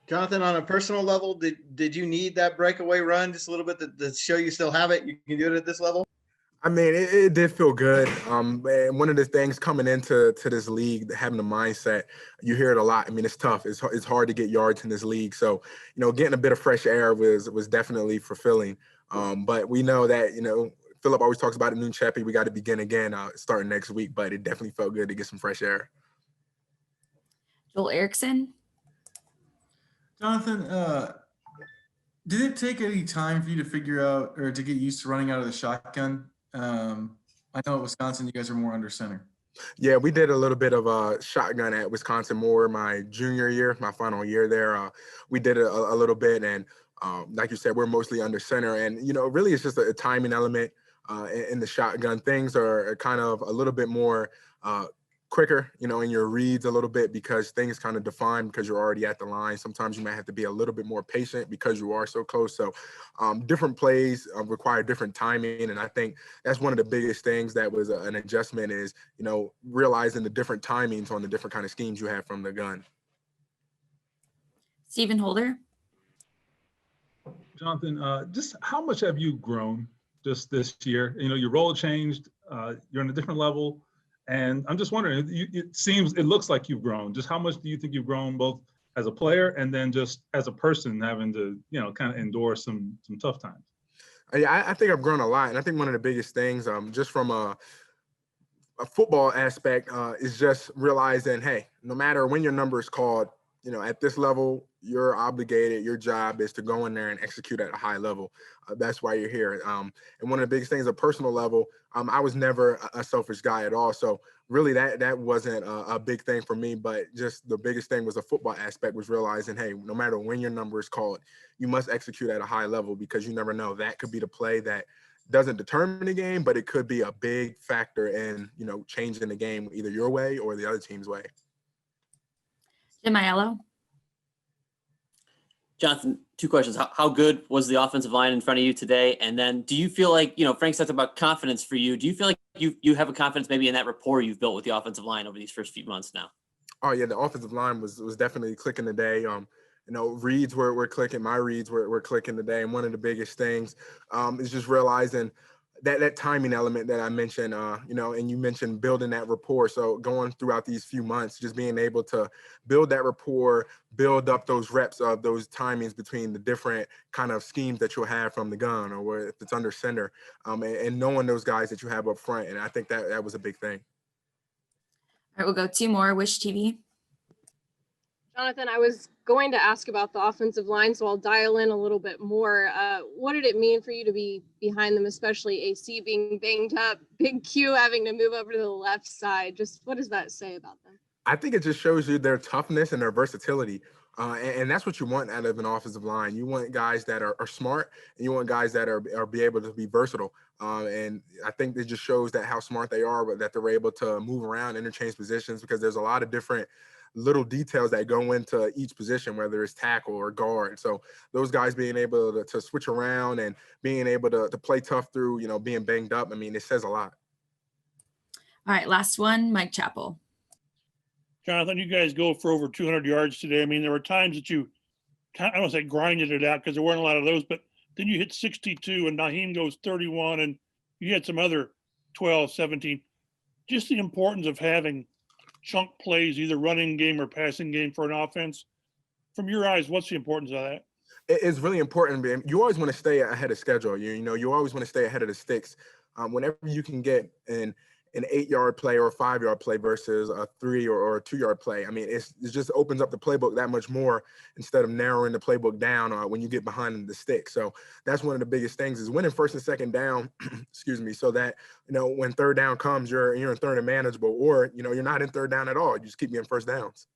Jonathan, on a personal level, did you need that breakaway run just a little bit to show you still have it? You can do it at this level? I mean, it did feel good. And one of the things coming into this league, having the mindset, you hear it a lot. I mean, it's tough. It's hard to get yards in this league. So, getting a bit of fresh air was definitely fulfilling. But we know that, Philip always talks about it, Noon Chappie. We got to begin again starting next week. But it definitely felt good to get some fresh air. Joel Erickson. Jonathan, did it take any time for you to figure out or to get used to running out of the shotgun? I know at Wisconsin, you guys are more under center. Yeah, we did a little bit of a shotgun at Wisconsin more my junior year, my final year there. We did it a little bit. And like you said, we're mostly under center. And, really it's just a timing element in the shotgun. Things are kind of a little bit more quicker, in your reads a little bit because things kind of define because you're already at the line. Sometimes you might have to be a little bit more patient because you are so close. So different plays require different timing. And I think that's one of the biggest things that was an adjustment is, realizing the different timings on the different kind of schemes you have from the gun. Stephen Holder. Jonathan, just how much have you grown just this year? Your role changed, you're on a different level. And I'm just wondering, it looks like you've grown. Just how much do you think you've grown both as a player and then just as a person having to, kind of endure some tough times? Yeah, I think I've grown a lot. And I think one of the biggest things just from a football aspect is just realizing, hey, no matter when your number is called, at this level, you're obligated. Your job is to go in there and execute at a high level. That's why you're here. And one of the biggest things, at a personal level, I was never a selfish guy at all. So really that wasn't a big thing for me. But just the biggest thing was the football aspect was realizing, hey, no matter when your number is called, you must execute at a high level because you never know. That could be the play that doesn't determine the game, but it could be a big factor in, changing the game either your way or the other team's way. Jim Aiello. Jonathan, two questions. How good was the offensive line in front of you today? And then do you feel like, Frank said about confidence for you. Do you feel like you have a confidence maybe in that rapport you've built with the offensive line over these first few months now? Oh, yeah, the offensive line was definitely clicking today. Reads were clicking. My reads were clicking today. And one of the biggest things is just realizing that timing element that I mentioned, and you mentioned building that rapport. So going throughout these few months, just being able to build that rapport, build up those reps of those timings between the different kind of schemes that you'll have from the gun or where if it's under center, and knowing those guys that you have up front. And I think that was a big thing. All right, we'll go two more. Wish TV. Jonathan, I was going to ask about the offensive line, so I'll dial in a little bit more. What did it mean for you to be behind them, especially AC being banged up, Big Q having to move over to the left side? Just what does that say about them? I think it just shows you their toughness and their versatility. And that's what you want out of an offensive line. You want guys that are smart, and you want guys that are be able to be versatile. And I think it just shows that how smart they are, but that they're able to move around, interchange positions, because there's a lot of different little details that go into each position, whether it's tackle or guard. So those guys being able to switch around and being able to play tough through, being banged up, I mean, it says a lot. All right, last one, Mike Chappell. Jonathan, you guys go for over 200 yards today. I mean, there were times that you, I don't want to say grinded it out because there weren't a lot of those, but then you hit 62 and Naheem goes 31 and you had some other 12, 17. Just the importance of having chunk plays, either running game or passing game for an offense. From your eyes, what's the importance of that? It's really important. You always want to stay ahead of schedule. You always want to stay ahead of the sticks. Whenever you can get an 8-yard play or a 5-yard play versus a 3 or a 2-yard play. I mean, it just opens up the playbook that much more instead of narrowing the playbook down when you get behind the stick. So that's one of the biggest things is winning first and second down, excuse me, so that, when third down comes, you're in third and manageable, or, you're not in third down at all. You just keep getting first downs.